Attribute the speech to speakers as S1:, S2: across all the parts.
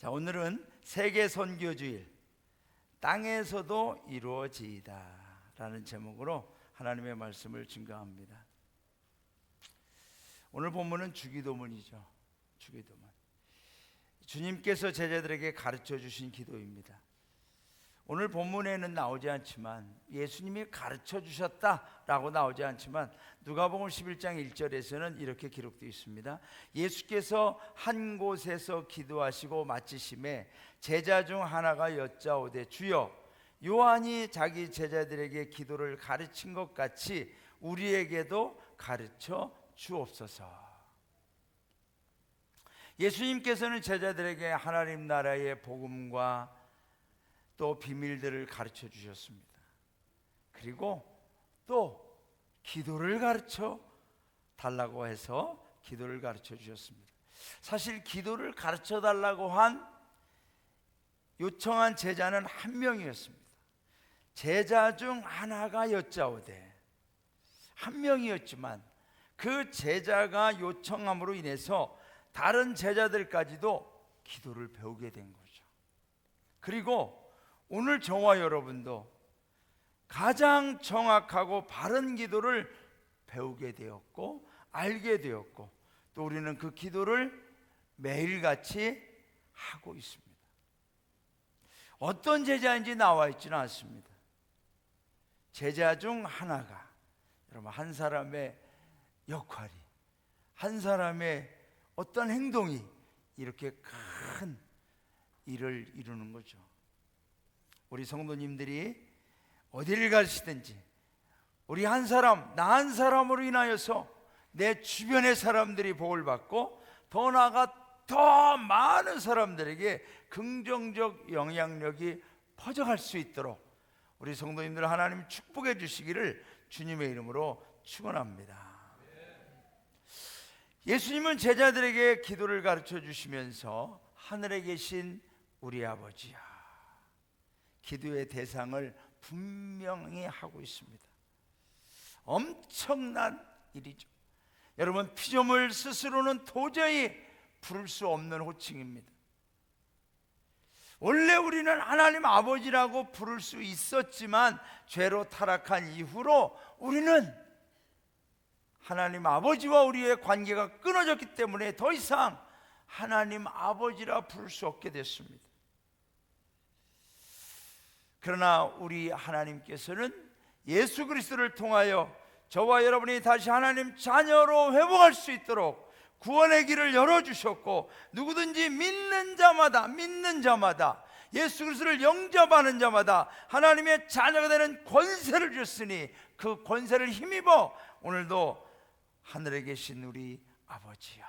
S1: 자, 오늘은 세계 선교주일, 땅에서도 이루어지이다 라는 제목으로 하나님의 말씀을 증거합니다. 오늘 본문은 주기도문이죠. 주기도문. 주님께서 제자들에게 가르쳐 주신 기도입니다. 오늘 본문에는 나오지 않지만, 예수님이 가르쳐 주셨다라고 나오지 않지만 누가복음 11장 1절에서는 이렇게 기록되어 있습니다. 예수께서 한 곳에서 기도하시고 마치심에 제자 중 하나가 여짜오되, 주여, 요한이 자기 제자들에게 기도를 가르친 것 같이 우리에게도 가르쳐 주옵소서. 예수님께서는 제자들에게 하나님 나라의 복음과 또 비밀들을 가르쳐 주셨습니다. 그리고 또 기도를 가르쳐 달라고 해서 기도를 가르쳐 주셨습니다. 사실 기도를 가르쳐 달라고 요청한 제자는 한 명이었습니다. 제자 중 하나가 여짜오되, 한 명이었지만 그 제자가 요청함으로 인해서 다른 제자들까지도 기도를 배우게 된 거죠. 그리고 오늘 저와 여러분도 가장 정확하고 바른 기도를 배우게 되었고 알게 되었고, 또 우리는 그 기도를 매일같이 하고 있습니다. 어떤 제자인지 나와 있지는 않습니다. 제자 중 하나가, 여러분, 한 사람의 역할이, 한 사람의 어떤 행동이 이렇게 큰 일을 이루는 거죠. 우리 성도님들이 어디를 가시든지 우리 한 사람, 나 한 사람으로 인하여서 내 주변의 사람들이 복을 받고, 더 나아가 더 많은 사람들에게 긍정적 영향력이 퍼져갈 수 있도록 우리 성도님들 하나님 축복해 주시기를 주님의 이름으로 축원합니다. 예수님은 제자들에게 기도를 가르쳐 주시면서 하늘에 계신 우리 아버지야, 기도의 대상을 분명히 하고 있습니다. 엄청난 일이죠. 여러분, 피조물 스스로는 도저히 부를 수 없는 호칭입니다. 원래 우리는 하나님 아버지라고 부를 수 있었지만 죄로 타락한 이후로 우리는 하나님 아버지와 우리의 관계가 끊어졌기 때문에 더 이상 하나님 아버지라 부를 수 없게 됐습니다. 그러나 우리 하나님께서는 예수 그리스도를 통하여 저와 여러분이 다시 하나님 자녀로 회복할 수 있도록 구원의 길을 열어주셨고, 누구든지 믿는 자마다 예수 그리스도를 영접하는 자마다 하나님의 자녀가 되는 권세를 주셨으니 그 권세를 힘입어 오늘도 하늘에 계신 우리 아버지여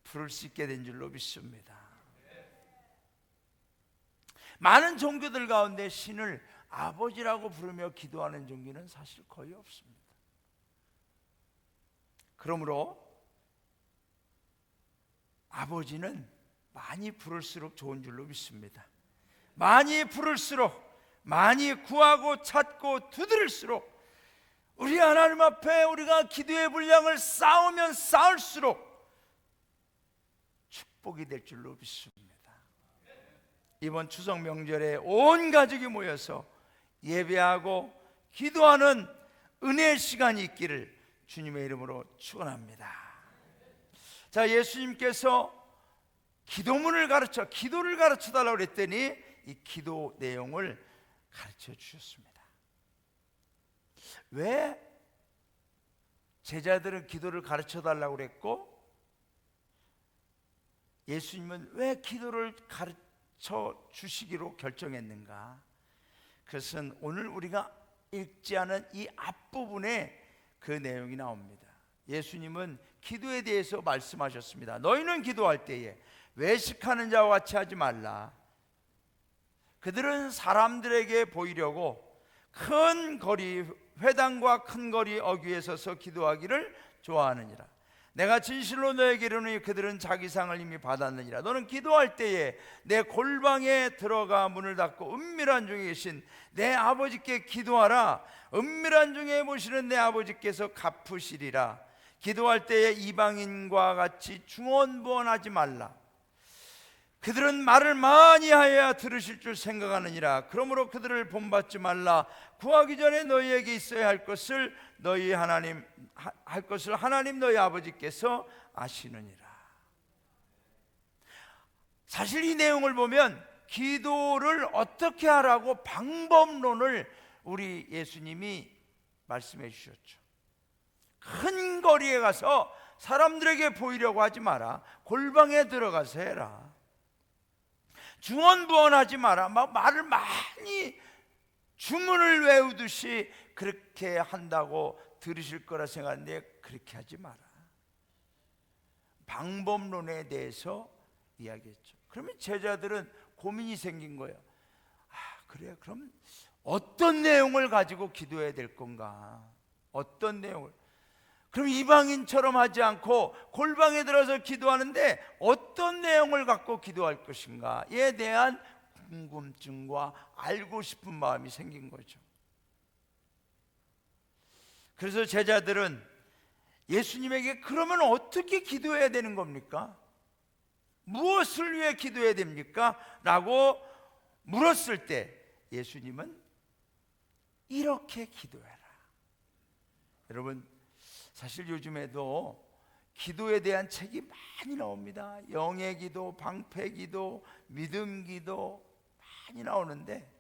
S1: 부를 수 있게 된 줄로 믿습니다. 많은 종교들 가운데 신을 아버지라고 부르며 기도하는 종교는 사실 거의 없습니다. 그러므로 아버지는 많이 부를수록 좋은 줄로 믿습니다. 많이 부를수록, 많이 구하고 찾고 두드릴수록, 우리 하나님 앞에 우리가 기도의 분량을 쌓으면 쌓을수록 축복이 될 줄로 믿습니다. 이번 추석 명절에 온 가족이 모여서 예배하고 기도하는 은혜의 시간이 있기를 주님의 이름으로 축원합니다. 자, 예수님께서 기도를 가르쳐 달라고 그랬더니 이 기도 내용을 가르쳐 주셨습니다. 왜 제자들은 기도를 가르쳐 달라고 그랬고, 예수님은 왜 기도를 가르쳐 주시기로 결정했는가? 그것은 오늘 우리가 읽지 않은 이 앞부분에 그 내용이 나옵니다. 예수님은 기도에 대해서 말씀하셨습니다. 너희는 기도할 때에 외식하는 자와 같이 하지 말라. 그들은 사람들에게 보이려고 큰 거리, 회당과 큰 거리 어귀에 서서 기도하기를 좋아하느니라. 내가 진실로 너에게 이르노니 그들은 자기 상을 이미 받았느니라. 너는 기도할 때에 내 골방에 들어가 문을 닫고 은밀한 중에 계신 내 아버지께 기도하라. 은밀한 중에 보시는 내 아버지께서 갚으시리라. 기도할 때에 이방인과 같이 중언부언하지 말라. 그들은 말을 많이 하여야 들으실 줄 생각하느니라. 그러므로 그들을 본받지 말라. 구하기 전에 너희에게 있어야 할 것을 하나님 너희 아버지께서 아시느니라. 사실 이 내용을 보면 기도를 어떻게 하라고 방법론을 우리 예수님이 말씀해 주셨죠. 큰 거리에 가서 사람들에게 보이려고 하지 마라. 골방에 들어가서 해라. 중언부언하지 마라. 막 말을 많이 주문을 외우듯이 그렇게 한다고 들으실 거라 생각하는데 그렇게 하지 마라. 방법론에 대해서 이야기했죠. 그러면 제자들은 고민이 생긴 거예요. 그래, 그럼 어떤 내용을 가지고 기도해야 될 건가? 어떤 내용을? 그럼 이방인처럼 하지 않고 골방에 들어서 기도하는데 어떤 내용을 갖고 기도할 것인가에 대한 궁금증과 알고 싶은 마음이 생긴 거죠. 그래서 제자들은 예수님에게 그러면 어떻게 기도해야 되는 겁니까? 무엇을 위해 기도해야 됩니까? 라고 물었을 때 예수님은 이렇게 기도해라. 여러분, 사실 요즘에도 기도에 대한 책이 많이 나옵니다. 영의 기도, 방패 기도, 믿음 기도 많이 나오는데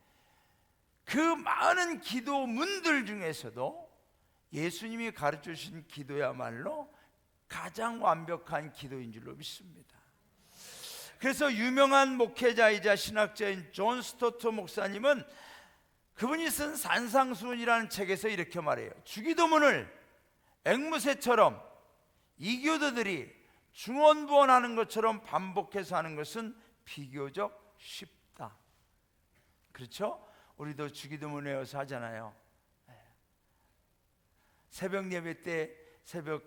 S1: 그 많은 기도문들 중에서도 예수님이 가르쳐 주신 기도야말로 가장 완벽한 기도인 줄로 믿습니다. 그래서 유명한 목회자이자 신학자인 존 스토트 목사님은 그분이 쓴 산상수훈이라는 책에서 이렇게 말해요. 주기도문을 앵무새처럼 이교도들이 중언부언하는 것처럼 반복해서 하는 것은 비교적 쉽다. 그렇죠? 우리도 주기도문 외워서 하잖아요. 새벽 예배 때 새벽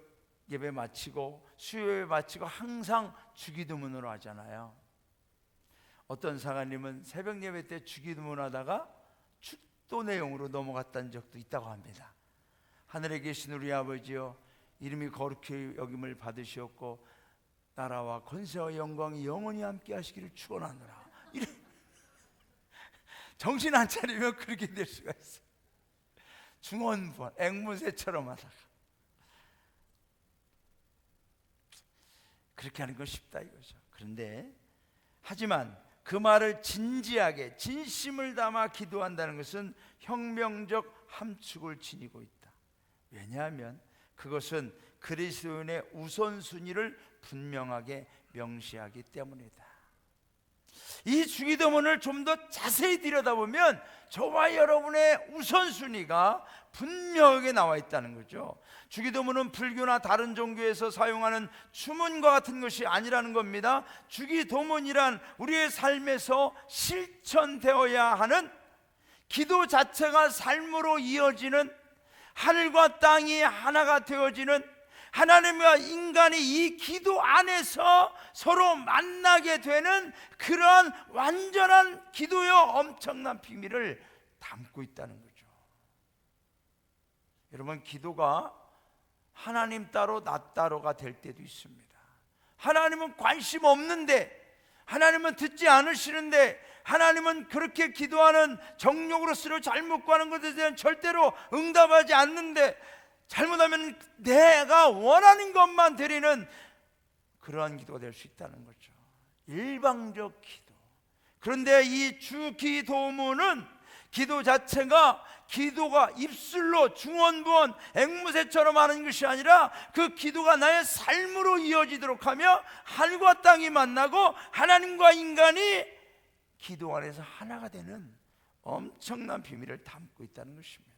S1: 예배 마치고 수요예배 마치고 항상 주기도문으로 하잖아요. 어떤 사관님은 새벽 예배 때 주기도문 하다가 축도 내용으로 넘어갔다는 적도 있다고 합니다. 하늘에 계신 우리 아버지여, 이름이 거룩히 여김을 받으시옵고 나라와 권세와 영광이 영원히 함께 하시기를 축원하노라. 정신 안 차리면 그렇게 될 수가 있어요. 중언부언 앵무새처럼 하다가 그렇게 하는 건 쉽다 이거죠. 그런데 하지만 그 말을 진지하게 진심을 담아 기도한다는 것은 혁명적 함축을 지니고 있다. 왜냐하면 그것은 그리스도인의 우선순위를 분명하게 명시하기 때문이다. 이 주기도문을 좀 더 자세히 들여다보면 저와 여러분의 우선순위가 분명하게 나와 있다는 거죠. 주기도문은 불교나 다른 종교에서 사용하는 주문과 같은 것이 아니라는 겁니다. 주기도문이란 우리의 삶에서 실천되어야 하는 기도 자체가 삶으로 이어지는, 하늘과 땅이 하나가 되어지는, 하나님과 인간이 이 기도 안에서 서로 만나게 되는 그러한 완전한 기도의 엄청난 비밀을 담고 있다는 거죠. 여러분, 기도가 하나님 따로 나 따로가 될 때도 있습니다. 하나님은 관심 없는데, 하나님은 듣지 않으시는데, 하나님은 그렇게 기도하는 정욕으로서로 잘못 구하는 것에 대한 절대로 응답하지 않는데, 잘못하면 내가 원하는 것만 드리는 그러한 기도가 될 수 있다는 거죠. 일방적 기도. 그런데 이 주기도문은 기도 자체가 기도가 입술로 중언부언 앵무새처럼 하는 것이 아니라 그 기도가 나의 삶으로 이어지도록 하며 하늘과 땅이 만나고 하나님과 인간이 기도 안에서 하나가 되는 엄청난 비밀을 담고 있다는 것입니다.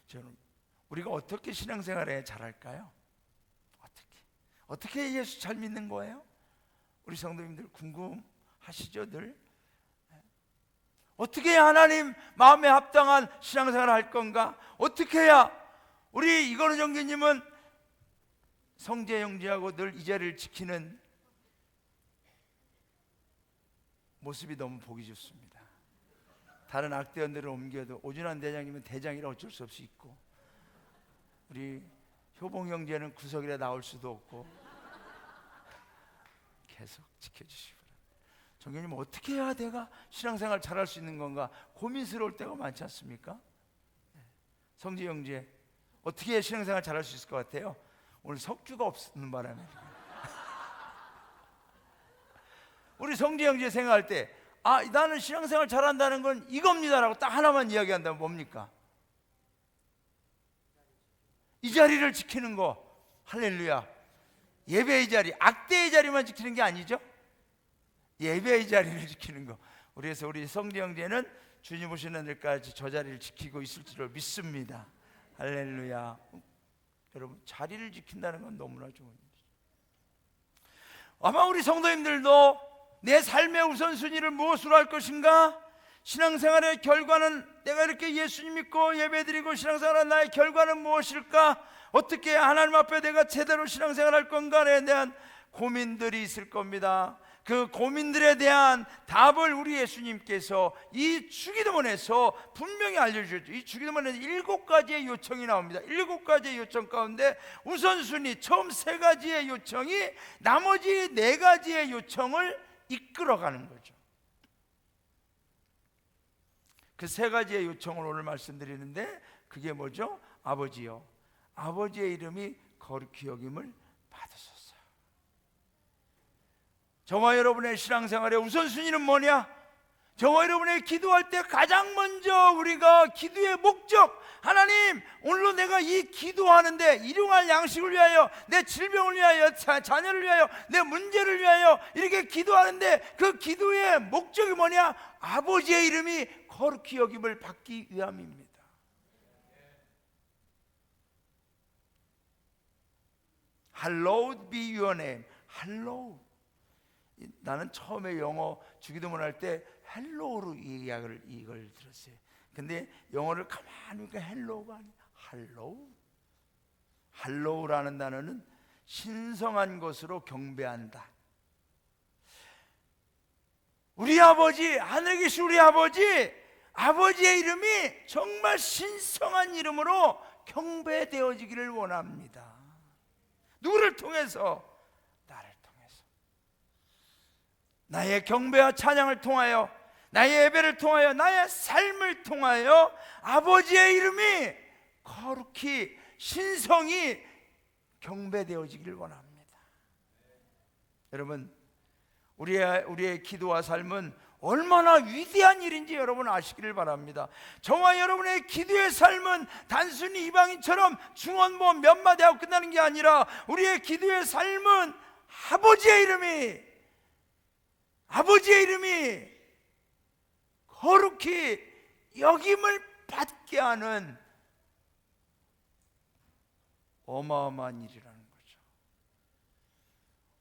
S1: 저는 우리가 어떻게 신앙생활에 잘할까요? 어떻게 예수 잘 믿는 거예요? 우리 성도님들 궁금하시죠? 늘 어떻게 해야 하나님 마음에 합당한 신앙생활을 할 건가? 어떻게 해야 우리 이건우 정교님은 성재 형제하고 늘 이 자리를 지키는 모습이 너무 보기 좋습니다. 다른 악대원들을 옮겨도 오준환 대장님은 대장이라 어쩔 수 없이 있고, 우리 효봉 형제는 구석이라 나올 수도 없고 계속 지켜주시기 바랍니다. 정교님, 어떻게 해야 내가 신앙생활 잘할 수 있는 건가 고민스러울 때가 많지 않습니까? 성지 형제, 어떻게 해야 신앙생활 잘할 수 있을 것 같아요? 오늘 석주가 없는 바람에 우리 성지 형제 생각할 때 나는 신앙생활 잘한다는 건 이겁니다라고 딱 하나만 이야기한다면 뭡니까? 이 자리를 지키는 거. 할렐루야. 예배의 자리, 악대의 자리만 지키는 게 아니죠. 예배의 자리를 지키는 거. 그래서 우리 성지 형제는 주님 오시는 날까지 저 자리를 지키고 있을 줄 믿습니다. 할렐루야. 여러분, 자리를 지킨다는 건 너무나 좋은 일이죠. 아마 우리 성도님들도 내 삶의 우선순위를 무엇으로 할 것인가? 신앙생활의 결과는, 내가 이렇게 예수님 믿고 예배드리고 신앙생활한 나의 결과는 무엇일까? 어떻게 하나님 앞에 내가 제대로 신앙생활할 건가에 대한 고민들이 있을 겁니다. 그 고민들에 대한 답을 우리 예수님께서 이 주기도문에서 분명히 알려주셨죠. 이 주기도문에는 7가지의 요청이 나옵니다. 7가지의 요청 가운데 우선순위, 처음 3가지의 요청이 나머지 4가지의 요청을 이끌어가는 거죠. 그 3가지의 요청을 오늘 말씀드리는데, 그게 뭐죠? 아버지요, 아버지의 이름이 거룩히 여김을 받으소서. 저와 여러분의 신앙생활의 우선순위는 뭐냐? 저와 여러분의 기도할 때 가장 먼저 우리가 기도의 목적, 하나님, 오늘로 내가 이 기도하는데 일용할 양식을 위하여, 내 질병을 위하여, 자녀를 위하여, 내 문제를 위하여 이렇게 기도하는데 그 기도의 목적이 뭐냐? 아버지의 이름이 거룩히 여김을 받기 위함입니다. Hallowed be your name. Hallowed. 나는 처음에 영어 주기도문 할 때 헬로우로 이걸 들었어요. 근데 영어를 가만히 보니까 헬로우가 아니야. 할로우. 할로우라는 단어는 신성한 것으로 경배한다. 우리 아버지, 하늘에 계신 우리 아버지, 아버지의 이름이 정말 신성한 이름으로 경배되어지기를 원합니다. 누구를 통해서? 나를 통해서. 나의 경배와 찬양을 통하여, 나의 예배를 통하여, 나의 삶을 통하여 아버지의 이름이 거룩히, 신성이 경배되어지기를 원합니다. 여러분, 우리의 기도와 삶은 얼마나 위대한 일인지 여러분 아시기를 바랍니다. 저와 여러분의 기도의 삶은 단순히 이방인처럼 중언부 몇 마디 하고 끝나는 게 아니라, 우리의 기도의 삶은 아버지의 이름이 거룩히 여김을 받게 하는 어마어마한 일이라는 거죠.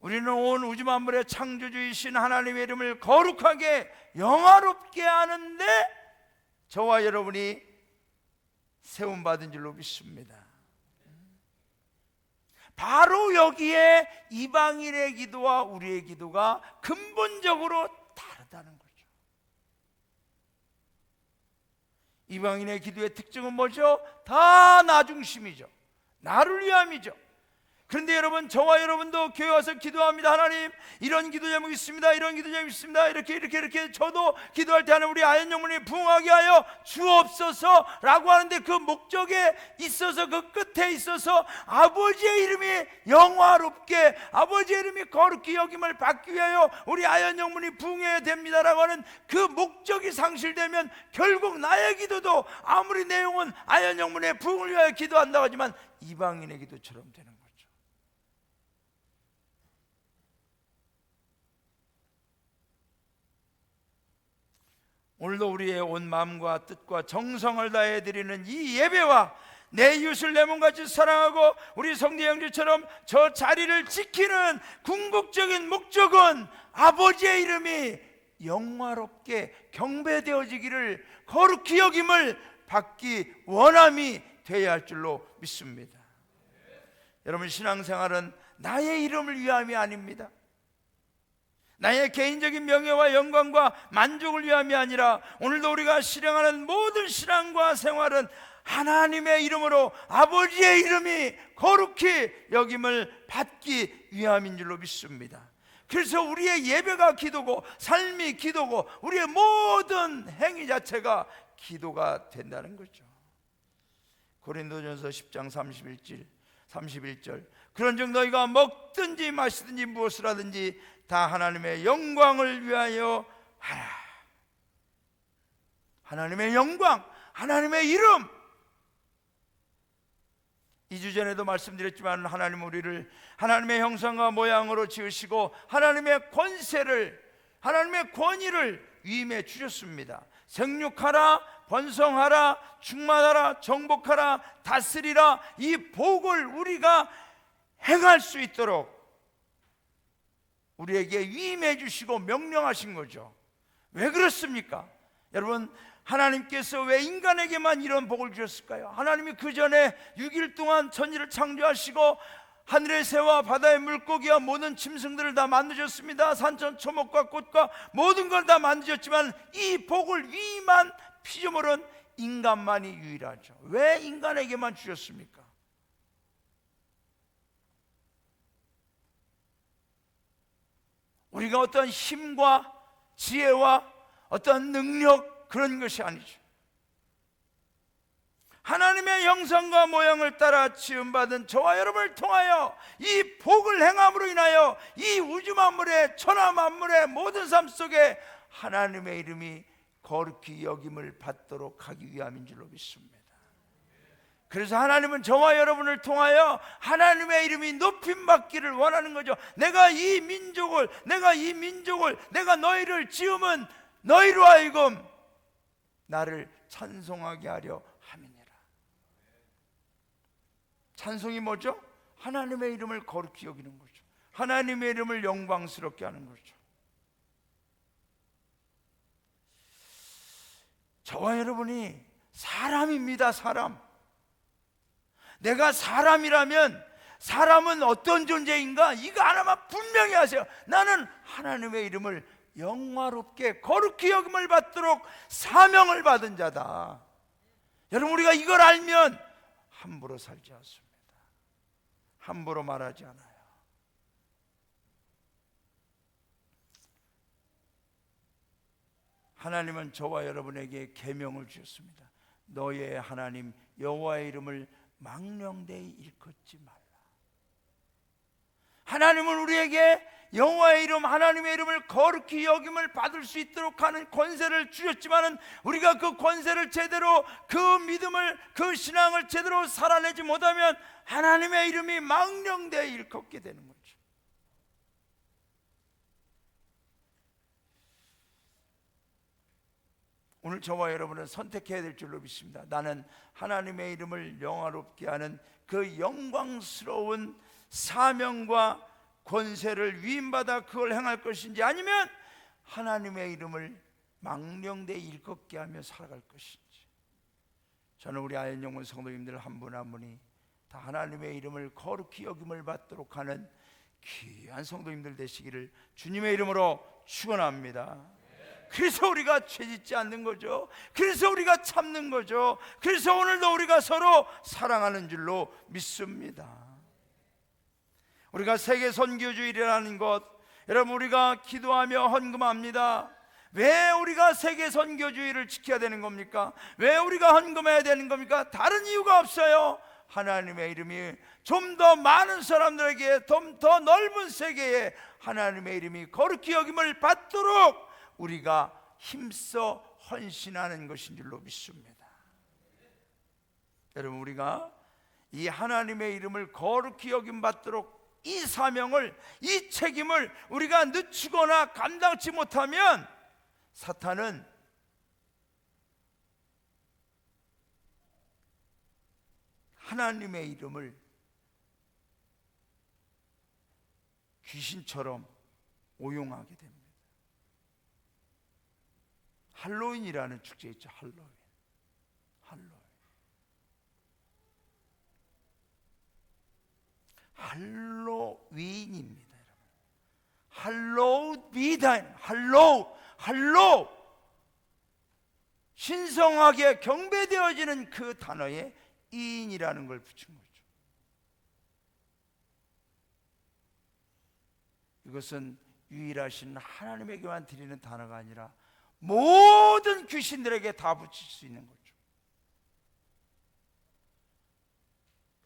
S1: 우리는 온 우주 만물의 창조주이신 하나님의 이름을 거룩하게 영화롭게 하는데 저와 여러분이 세움받은 줄로 믿습니다. 바로 여기에 이방인의 기도와 우리의 기도가 근본적으로 다르다는 거죠. 이방인의 기도의 특징은 뭐죠? 다 나 중심이죠. 나를 위함이죠. 그런데 여러분, 저와 여러분도 교회 와서 기도합니다. 하나님, 이런 기도 제목이 있습니다. 이런 기도 제목이 있습니다. 이렇게 저도 기도할 때 하나님, 우리 아연 영혼이 부흥하게 하여 주옵소서라고 하는데, 그 목적에 있어서, 그 끝에 있어서 아버지의 이름이 영화롭게, 아버지의 이름이 거룩히 여김을 받기 위하여 우리 아연 영혼이 부흥해야 됩니다라고 하는 그 목적이 상실되면 결국 나의 기도도 아무리 내 영혼 아연 영혼의 부흥을 위하여 기도한다고 하지만 이방인의 기도처럼 되는 거예요. 오늘도 우리의 온 마음과 뜻과 정성을 다해 드리는 이 예배와 내 이웃을 내 몸같이 사랑하고 우리 성대 형제처럼 저 자리를 지키는 궁극적인 목적은 아버지의 이름이 영화롭게 경배되어지기를, 거룩히 여김을 받기 원함이 되어야 할 줄로 믿습니다. 여러분, 신앙생활은 나의 이름을 위함이 아닙니다. 나의 개인적인 명예와 영광과 만족을 위함이 아니라, 오늘도 우리가 실행하는 모든 신앙과 생활은 하나님의 이름으로, 아버지의 이름이 거룩히 여김을 받기 위함인 줄로 믿습니다. 그래서 우리의 예배가 기도고 삶이 기도고 우리의 모든 행위 자체가 기도가 된다는 거죠. 고린도전서 10장 31절 그런즉 너희가 먹든지 마시든지 무엇을 하든지 다 하나님의 영광을 위하여 하라. 하나님의 영광, 하나님의 이름. 2주 전에도 말씀드렸지만 하나님은 우리를 하나님의 형상과 모양으로 지으시고 하나님의 권세를, 하나님의 권위를 위임해 주셨습니다. 생육하라, 번성하라, 충만하라, 정복하라, 다스리라. 이 복을 우리가 행할 수 있도록 우리에게 위임해 주시고 명령하신 거죠. 왜 그렇습니까? 여러분, 하나님께서 왜 인간에게만 이런 복을 주셨을까요? 하나님이 그 전에 6일 동안 천지를 창조하시고 하늘의 새와 바다의 물고기와 모든 짐승들을 다 만드셨습니다. 산천 초목과 꽃과 모든 걸 다 만드셨지만 이 복을 위임한 피조물은 인간만이 유일하죠. 왜 인간에게만 주셨습니까? 우리가 어떤 힘과 지혜와 어떤 능력 그런 것이 아니죠. 하나님의 형상과 모양을 따라 지음받은 저와 여러분을 통하여 이 복을 행함으로 인하여 이 우주 만물의 천하 만물의 모든 삶 속에 하나님의 이름이 거룩히 여김을 받도록 하기 위함인 줄로 믿습니다. 그래서 하나님은 저와 여러분을 통하여 하나님의 이름이 높임받기를 원하는 거죠. 내가 너희를 지음은 너희로 하여금 나를 찬송하게 하려 함이니라. 찬송이 뭐죠? 하나님의 이름을 거룩히 여기는 거죠. 하나님의 이름을 영광스럽게 하는 거죠. 저와 여러분이 사람입니다. 사람. 내가 사람이라면 사람은 어떤 존재인가? 이거 하나만 분명히 아세요. 나는 하나님의 이름을 영화롭게 거룩히 여김을 받도록 사명을 받은 자다. 여러분, 우리가 이걸 알면 함부로 살지 않습니다. 함부로 말하지 않아요. 하나님은 저와 여러분에게 계명을 주셨습니다. 너의 하나님 여호와의 이름을 망령되이 일컫지 말라. 하나님은 우리에게 여호와의 이름, 하나님의 이름을 거룩히 여김을 받을 수 있도록 하는 권세를 주셨지만은 우리가 그 권세를 제대로, 그 믿음을, 그 신앙을 제대로 살아내지 못하면 하나님의 이름이 망령되어 일컫게 되는 거죠. 오늘 저와 여러분은 선택해야 될 줄로 믿습니다. 나는 하나님의 이름을 영화롭게 하는 그 영광스러운 사명과 권세를 위임받아 그걸 행할 것인지, 아니면 하나님의 이름을 망령되이 일컫게 하며 살아갈 것인지. 저는 우리 아현영문 성도님들 한 분 한 분이 다 하나님의 이름을 거룩히 여김을 받도록 하는 귀한 성도님들 되시기를 주님의 이름으로 축원합니다. 그래서 우리가 죄짓지 않는 거죠. 그래서 우리가 참는 거죠. 그래서 오늘도 우리가 서로 사랑하는 줄로 믿습니다. 우리가 세계 선교주일이라는 것, 여러분, 우리가 기도하며 헌금합니다. 왜 우리가 세계 선교주의를 지켜야 되는 겁니까? 왜 우리가 헌금해야 되는 겁니까? 다른 이유가 없어요. 하나님의 이름이 좀 더 많은 사람들에게, 좀 더 넓은 세계에 하나님의 이름이 거룩히 여김을 받도록 우리가 힘써 헌신하는 것인 줄로 믿습니다. 여러분, 우리가 이 하나님의 이름을 거룩히 여김 받도록 이 사명을, 이 책임을 우리가 늦추거나 감당치 못하면 사탄은 하나님의 이름을 귀신처럼 오용하게 됩니다. 할로윈이라는 축제 있죠. 할로윈입니다, 여러분. 할로우 신성하게 경배되어지는 그 단어에 인이라는 걸 붙인 거죠. 이것은 유일하신 하나님에게만 드리는 단어가 아니라 모든 귀신들에게 다 붙일 수 있는 거죠.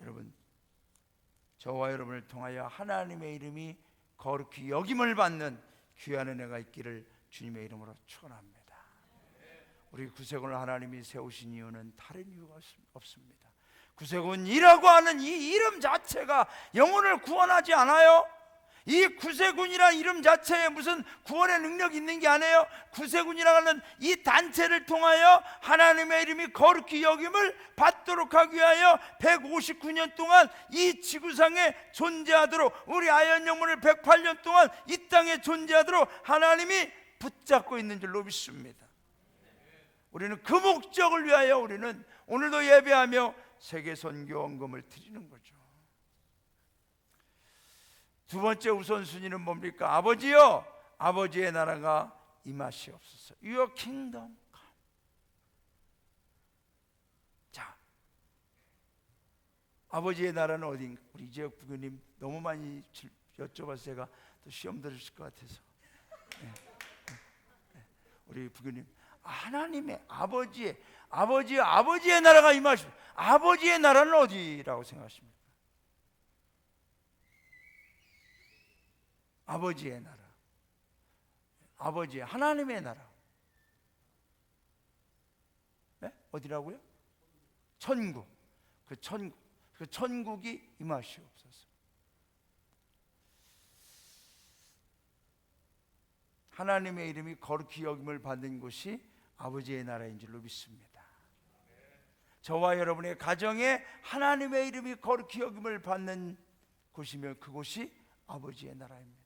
S1: 여러분, 저와 여러분을 통하여 하나님의 이름이 거룩히 여김을 받는 귀한 은혜가 있기를 주님의 이름으로 축원합니다. 우리 구세군을 하나님이 세우신 이유는 다른 이유가 없습니다. 구세군이라고 하는 이 이름 자체가 영혼을 구원하지 않아요. 이 구세군이라는 이름 자체에 무슨 구원의 능력이 있는 게 아니에요. 구세군이라는 이 단체를 통하여 하나님의 이름이 거룩히 여김을 받도록 하기 위하여 159년 동안 이 지구상에 존재하도록, 우리 아연 영혼을 108년 동안 이 땅에 존재하도록 하나님이 붙잡고 있는 줄로 믿습니다. 우리는 그 목적을 위하여 우리는 오늘도 예배하며 세계 선교원금을 드리는 거죠. 두 번째 우선순위는 뭡니까? 아버지여, 아버지의 나라가 임하시옵소서. Your kingdom come. 자, 아버지의 나라는 어딘가? 우리 이재혁 부교님 너무 많이 여쭤봐서 제가 또 시험 들으실 것 같아서. 우리 부교님, 하나님의 아버지의 나라가 임하시옵소서. 아버지의 나라는 어디라고 생각하십니까? 아버지의 나라, 아버지의 하나님의 나라. 네? 어디라고요? 천국. 그 천국이 임하시옵소서. 하나님의 이름이 거룩히 여김을 받는 곳이 아버지의 나라인 줄로 믿습니다. 저와 여러분의 가정에 하나님의 이름이 거룩히 여김을 받는 곳이면 그곳이 아버지의 나라입니다.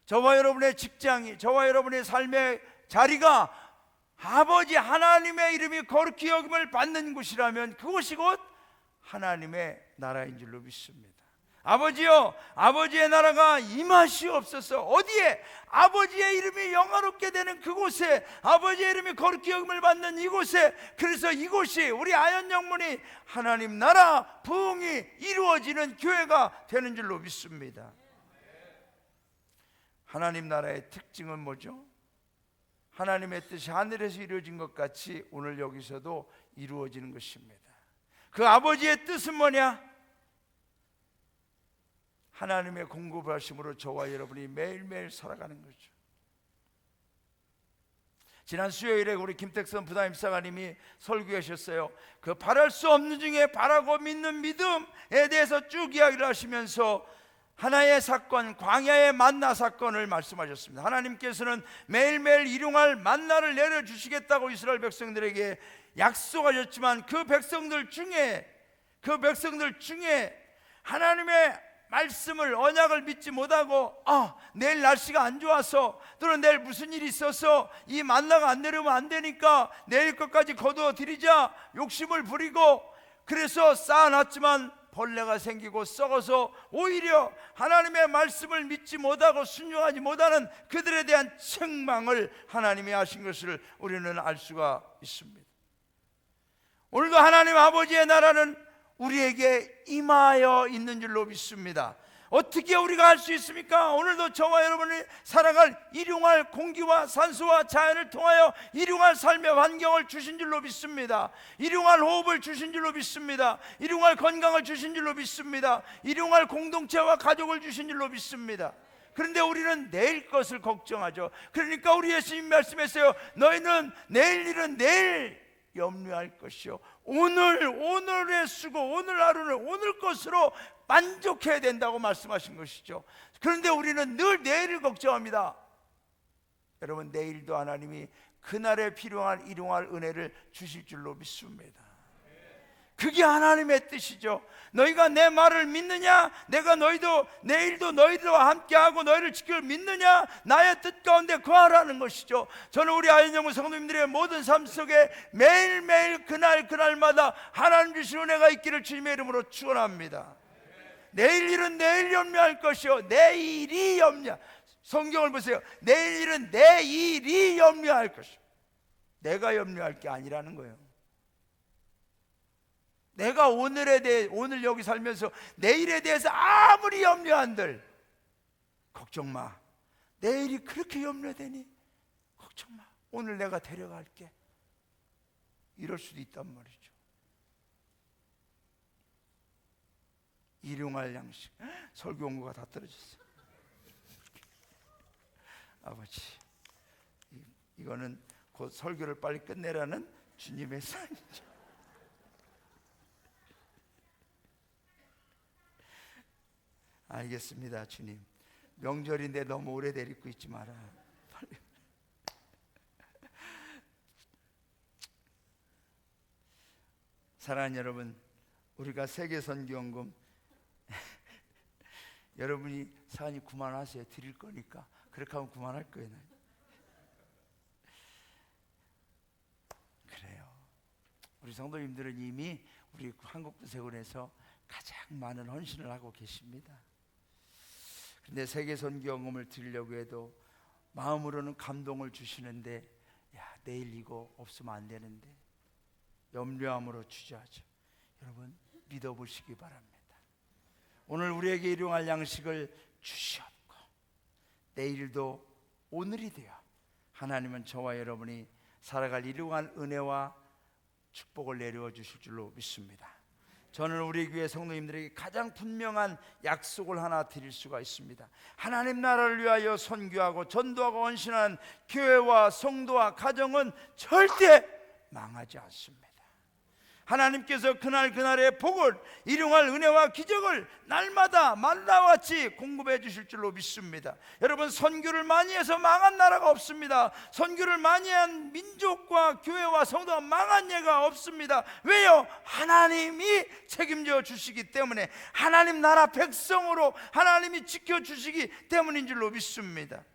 S1: 저와 여러분의 직장이, 저와 여러분의 삶의 자리가 아버지 하나님의 이름이 거룩히 여김을 받는 곳이라면 그곳이 곧 하나님의 나라인 줄로 믿습니다. 아버지여, 아버지의 나라가 임하시옵소서. 어디에? 아버지의 이름이 영화롭게 되는 그곳에, 아버지의 이름이 거룩히 여김을 받는 이곳에, 그래서 이곳이 우리 아연 영문이 하나님 나라 부흥이 이루어지는 교회가 되는 줄로 믿습니다. 하나님 나라의 특징은 뭐죠? 하나님의 뜻이 하늘에서 이루어진 것 같이 오늘 여기서도 이루어지는 것입니다. 그 아버지의 뜻은 뭐냐? 하나님의 공급을 하심으로 저와 여러분이 매일매일 살아가는 거죠. 지난 수요일에 우리 김택선 부담임사관님이 설교하셨어요. 그 바랄 수 없는 중에 바라고 믿는 믿음에 대해서 쭉 이야기를 하시면서 하나의 사건, 광야의 만나 사건을 말씀하셨습니다. 하나님께서는 매일매일 일용할 만나를 내려주시겠다고 이스라엘 백성들에게 약속하셨지만 그 백성들 중에 하나님의 말씀을, 언약을 믿지 못하고 내일 날씨가 안 좋아서, 또는 내일 무슨 일이 있어서 이 만나가 안 내려오면 안 되니까 내일 것까지 거두어 드리자 욕심을 부리고, 그래서 쌓아놨지만 벌레가 생기고 썩어서 오히려 하나님의 말씀을 믿지 못하고 순종하지 못하는 그들에 대한 책망을 하나님이 하신 것을 우리는 알 수가 있습니다. 오늘도 하나님 아버지의 나라는 우리에게 임하여 있는 줄로 믿습니다. 어떻게 우리가 할 수 있습니까? 오늘도 저와 여러분이 살아갈 일용할 공기와 산소와 자연을 통하여 일용할 삶의 환경을 주신 줄로 믿습니다. 일용할 호흡을 주신 줄로 믿습니다. 일용할 건강을 주신 줄로 믿습니다. 일용할 공동체와 가족을 주신 줄로 믿습니다. 그런데 우리는 내일 것을 걱정하죠. 그러니까 우리 예수님 말씀했어요. 너희는 내일 일은 내일 염려할 것이요, 오늘의 수고, 오늘 하루는 오늘 것으로 만족해야 된다고 말씀하신 것이죠. 그런데 우리는 늘 내일을 걱정합니다. 여러분, 내일도 하나님이 그날에 필요한 일용할 은혜를 주실 줄로 믿습니다. 그게 하나님의 뜻이죠. 너희가 내 말을 믿느냐? 내가 내일도 너희들과 함께하고 너희를 지킬 믿느냐? 나의 뜻 가운데 거하라는 것이죠. 저는 우리 아연영문 성도님들의 모든 삶 속에 매일매일 그날마다 하나님 주신 은혜가 있기를 주님의 이름으로 축원합니다. 내일 일은 내일 염려할 것이요, 내일이 염려. 성경을 보세요. 내일 일은 내일이 염려할 것이요, 내가 염려할 게 아니라는 거예요. 내가 오늘 여기 살면서 내일에 대해서 아무리 염려한들 걱정 마. 내일이 그렇게 염려되니 걱정 마, 오늘 내가 데려갈게. 이럴 수도 있단 말이죠. 일용할 양식. 설교 원고가 다 떨어졌어요. 아버지, 이거는 곧 설교를 빨리 끝내라는 주님의 사인이죠. 알겠습니다. 주님, 명절인데 너무 오래 데리고 있지 마라. 빨리. 사랑하는 여러분, 우리가 세계선교연금 여러분이 사안이 그만하세요. 드릴 거니까. 그렇게 하면 그만할 거예요. 그래요. 우리 성도님들은 이미 우리 한국도세군에서 가장 많은 헌신을 하고 계십니다. 근데 세계선교연금을 드리려고 해도 마음으로는 감동을 주시는데, 야, 내일 이거 없으면 안 되는데 염려함으로 주저하죠. 여러분, 믿어보시기 바랍니다. 오늘 우리에게 일용할 양식을 주시옵고 내일도 오늘이 되어 하나님은 저와 여러분이 살아갈 일용할 은혜와 축복을 내려 주실 줄로 믿습니다. 저는 우리 교회 성도님들에게 가장 분명한 약속을 하나 드릴 수가 있습니다. 하나님 나라를 위하여 선교하고 전도하고 헌신한 교회와 성도와 가정은 절대 망하지 않습니다. 하나님께서 그날의 복을, 일용할 은혜와 기적을 날마다 만나와 같이 공급해 주실 줄로 믿습니다. 여러분, 선교를 많이 해서 망한 나라가 없습니다. 선교를 많이 한 민족과 교회와 성도가 망한 예가 없습니다. 왜요? 하나님이 책임져 주시기 때문에, 하나님 나라 백성으로 하나님이 지켜주시기 때문인 줄로 믿습니다.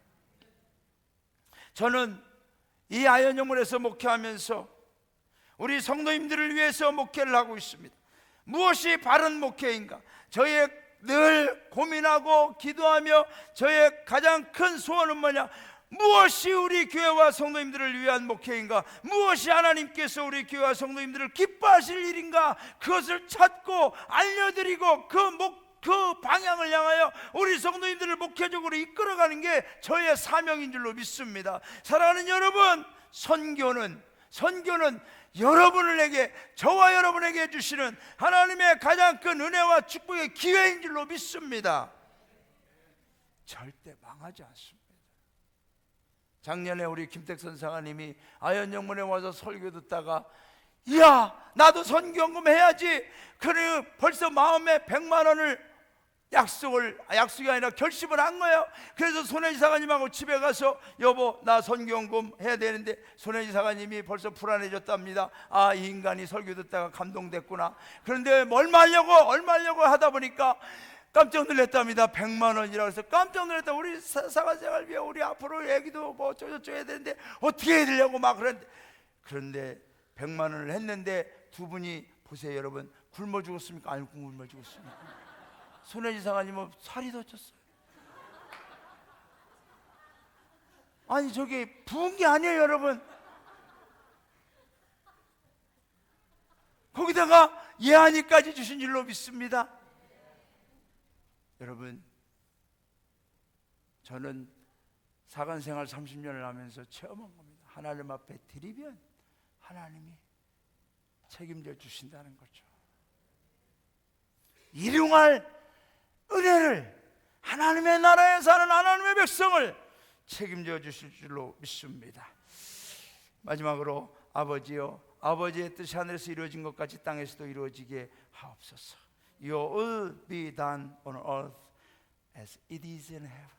S1: 저는 이 아현영문에서 목회하면서 우리 성도님들을 위해서 목회를 하고 있습니다. 무엇이 바른 목회인가? 저의 늘 고민하고 기도하며 저의 가장 큰 소원은 뭐냐? 무엇이 우리 교회와 성도님들을 위한 목회인가? 무엇이 하나님께서 우리 교회와 성도님들을 기뻐하실 일인가? 그것을 찾고 알려드리고 그 방향을 향하여 우리 성도님들을 목회적으로 이끌어가는 게 저의 사명인 줄로 믿습니다. 사랑하는 여러분, 선교는 여러분에게, 저와 여러분에게 주시는 하나님의 가장 큰 은혜와 축복의 기회인 줄로 믿습니다. 절대 망하지 않습니다. 작년에 우리 김택선 사관님이 아현영문에 와서 설교 듣다가, 이야, 나도 선교연금 해야지. 그래 벌써 마음에 100만 원을 약속이 아니라 결심을 한 거예요. 그래서 손혜지 사관님하고 집에 가서, 여보, 나 선교연금 해야 되는데, 손혜지 사관님이 벌써 불안해졌답니다. 아, 이 인간이 설교 듣다가 감동됐구나. 그런데 얼마 하려고 하다 보니까 깜짝 놀랐답니다. 100만 원이라고 해서 깜짝 놀랐다. 우리 사관생활 위해 우리 앞으로 애기도 뭐 저저저 해야 되는데 어떻게 해야 되려고 막 그런데 100만 원을 했는데, 두 분이 보세요 여러분, 굶어 죽었습니까? 아니, 굶어 죽었습니까? 손혜지 사관님은 살이 더 쪘어요. 아니, 저게 부은 게 아니에요 여러분. 거기다가 예한이까지 주신 줄로 믿습니다. 여러분, 저는 사관생활 30년을 하면서 체험한 겁니다. 하나님 앞에 드리면 하나님이 책임져 주신다는 거죠. 일용할 은혜를, 하나님의 나라에 사는 하나님의 백성을 책임져 주실 줄로 믿습니다. 마지막으로, 아버지여, 아버지의 뜻이 하늘에서 이루어진 것 같이 땅에서도 이루어지게 하옵소서. Your will be done on earth as it is in heaven.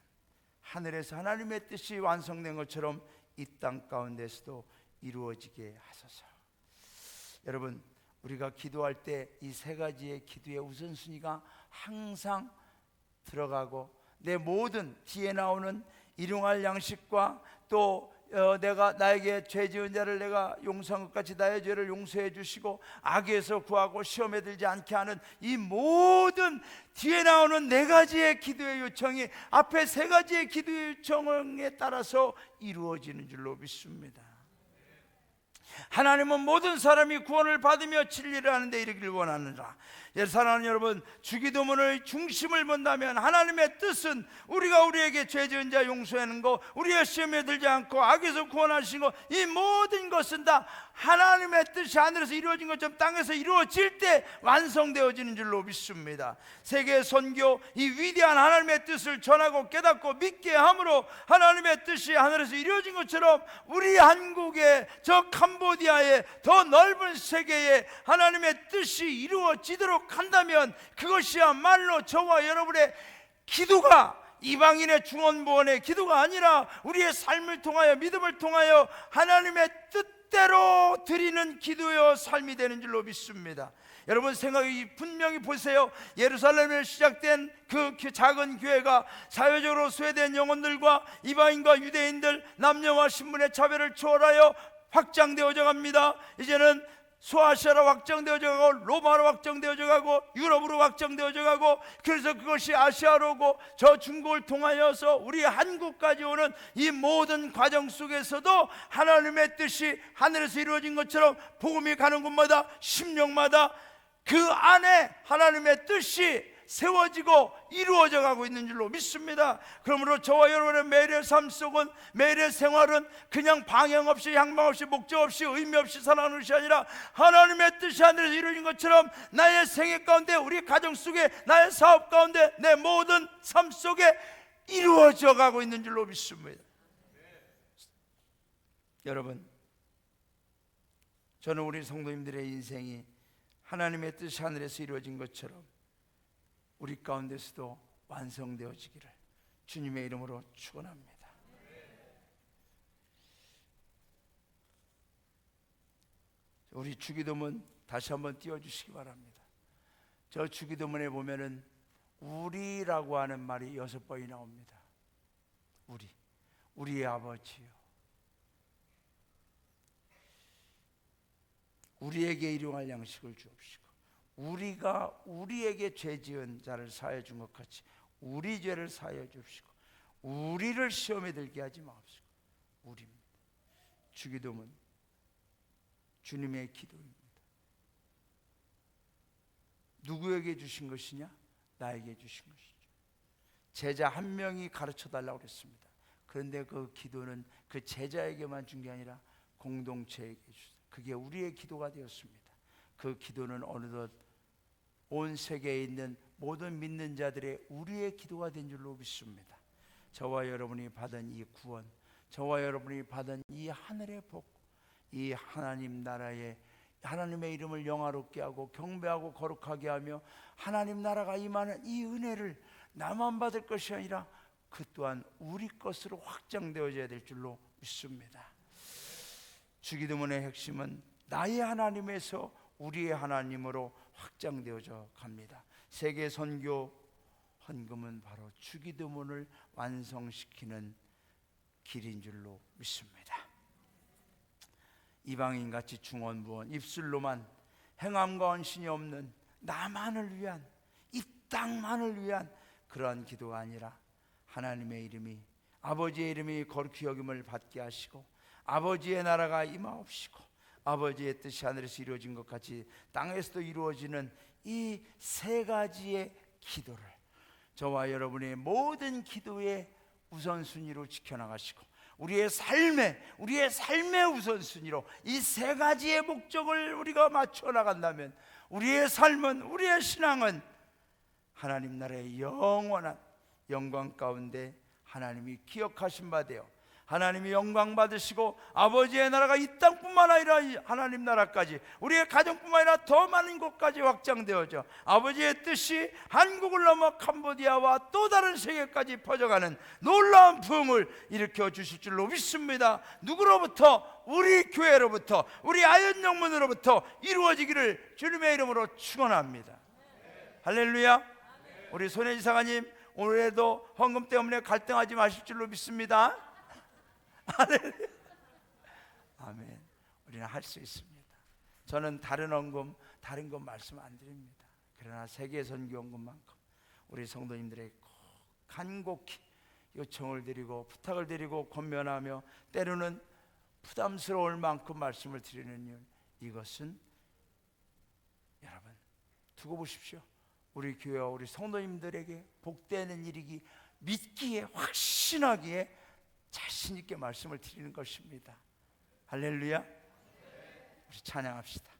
S1: 하늘에서 하나님의 뜻이 완성된 것처럼 이 땅 가운데서도 이루어지게 하소서. 여러분, 우리가 기도할 때 이 세 가지의 기도의 우선순위가 항상 들어가고, 내 모든 뒤에 나오는 일용할 양식과 또 내가 나에게 죄 지은 자를 내가 용서한 것 같이 나의 죄를 용서해 주시고, 악에서 구하고 시험에 들지 않게 하는 이 모든 뒤에 나오는 네 가지의 기도의 요청이 앞에 세 가지의 기도의 요청에 따라서 이루어지는 줄로 믿습니다. 하나님은 모든 사람이 구원을 받으며 진리를 하는 데 이르기를 원하느라. 사랑하는 여러분, 주기도문의 중심을 본다면 하나님의 뜻은 우리가 우리에게 죄 지은 자 용서하는 거, 우리의 시험에 들지 않고 악에서 구원하신 거, 이 모든 것은 다 하나님의 뜻이 하늘에서 이루어진 것처럼 땅에서 이루어질 때 완성되어지는 줄로 믿습니다. 세계 선교, 이 위대한 하나님의 뜻을 전하고 깨닫고 믿게 함으로 하나님의 뜻이 하늘에서 이루어진 것처럼 우리 한국의 저 캄보디아의 더 넓은 세계에 하나님의 뜻이 이루어지도록 한다면 그것이야말로 저와 여러분의 기도가 이방인의 중언부언의 기도가 아니라 우리의 삶을 통하여 믿음을 통하여 하나님의 뜻대로 드리는 기도여 삶이 되는 줄로 믿습니다. 여러분 생각이 분명히 보세요. 예루살렘에 시작된 그 작은 교회가 사회적으로 소외된 영혼들과 이방인과 유대인들, 남녀와 신분의 차별을 초월하여 확장되어져 갑니다. 이제는 소아시아로 확장되어져 가고 로마로 확장되어져 가고 유럽으로 확장되어져 가고, 그래서 그것이 아시아로고 저 중국을 통하여서 우리 한국까지 오는 이 모든 과정 속에서도 하나님의 뜻이 하늘에서 이루어진 것처럼 복음이 가는 곳마다 심령마다 그 안에 하나님의 뜻이 세워지고 이루어져 가고 있는 줄로 믿습니다. 그러므로 저와 여러분의 매일의 삶 속은, 매일의 생활은 그냥 방향 없이 향방 없이 목적 없이 의미 없이 살아가는 것이 아니라 하나님의 뜻이 하늘에서 이루어진 것처럼 나의 생애 가운데, 우리 가정 속에, 나의 사업 가운데, 내 모든 삶 속에 이루어져 가고 있는 줄로 믿습니다. 여러분, 저는 우리 성도님들의 인생이 하나님의 뜻이 하늘에서 이루어진 것처럼 우리 가운데서도 완성되어지기를 주님의 이름으로 축원합니다. 우리 주기도문 다시 한번 띄워주시기 바랍니다. 저 주기도문에 보면은 우리라고 하는 말이 6번이 나옵니다. 우리의 아버지요, 우리에게 일용할 양식을 주옵시고, 우리가 우리에게 죄 지은 자를 사하여 준 것 같이 우리 죄를 사하여 주옵시고, 우리를 시험에 들게 하지 마옵시고. 우리입니다. 주기도문 주님의 기도입니다. 누구에게 주신 것이냐? 나에게 주신 것이죠. 제자 한 명이 가르쳐 달라고 그랬습니다. 그런데 그 기도는 그 제자에게만 준 게 아니라 공동체에게 주셨어요. 그게 우리의 기도가 되었습니다. 그 기도는 어느덧 온 세계에 있는 모든 믿는 자들의 우리의 기도가 된 줄로 믿습니다. 저와 여러분이 받은 이 구원, 저와 여러분이 받은 이 하늘의 복, 이 하나님 나라에 하나님의 이름을 영화롭게 하고 경배하고 거룩하게 하며 하나님 나라가 임하는 이 은혜를 나만 받을 것이 아니라 그 또한 우리 것으로 확장되어져야 될 줄로 믿습니다. 주기도문의 핵심은 나의 하나님에서 우리의 하나님으로 확장되어져 갑니다. 세계 선교 헌금은 바로 주기도문을 완성시키는 길인 줄로 믿습니다. 이방인같이 중언부언 입술로만 행함과 헌신이 없는 나만을 위한, 이 땅만을 위한 그러한 기도가 아니라 하나님의 이름이, 아버지의 이름이 거룩히 여김을 받게 하시고 아버지의 나라가 임하옵시고 아버지의 뜻이 하늘에서 이루어진 것 같이 땅에서도 이루어지는 이 세 가지의 기도를 저와 여러분의 모든 기도의 우선순위로 지켜나가시고 우리의 삶의 우선순위로 이 세 가지의 목적을 우리가 맞춰 나간다면 우리의 삶은, 우리의 신앙은 하나님 나라의 영원한 영광 가운데 하나님이 기억하신 바 되어 하나님이 영광 받으시고 아버지의 나라가 이 땅뿐만 아니라 하나님 나라까지, 우리의 가정뿐만 아니라 더 많은 곳까지 확장되어져 아버지의 뜻이 한국을 넘어 캄보디아와 또 다른 세계까지 퍼져가는 놀라운 부흥을 일으켜 주실 줄로 믿습니다. 누구로부터? 우리 교회로부터, 우리 아현영문으로부터 이루어지기를 주님의 이름으로 축원합니다. 할렐루야. 우리 손혜지 사가님, 오늘에도 헌금 때문에 갈등하지 마실 줄로 믿습니다. 아멘. 우리는 할 수 있습니다. 저는 다른 헌금, 다른 것 말씀 안 드립니다. 그러나 세계 선교 헌금만큼 우리 성도님들에게 꼭 간곡히 요청을 드리고 부탁을 드리고 권면하며, 때로는 부담스러울 만큼 말씀을 드리는 이유, 이것은 여러분 두고 보십시오. 우리 교회와 우리 성도님들에게 복되는 일이기 믿기에 확신하기에 자신 있게 말씀을 드리는 것입니다. 할렐루야. 우리 찬양합시다.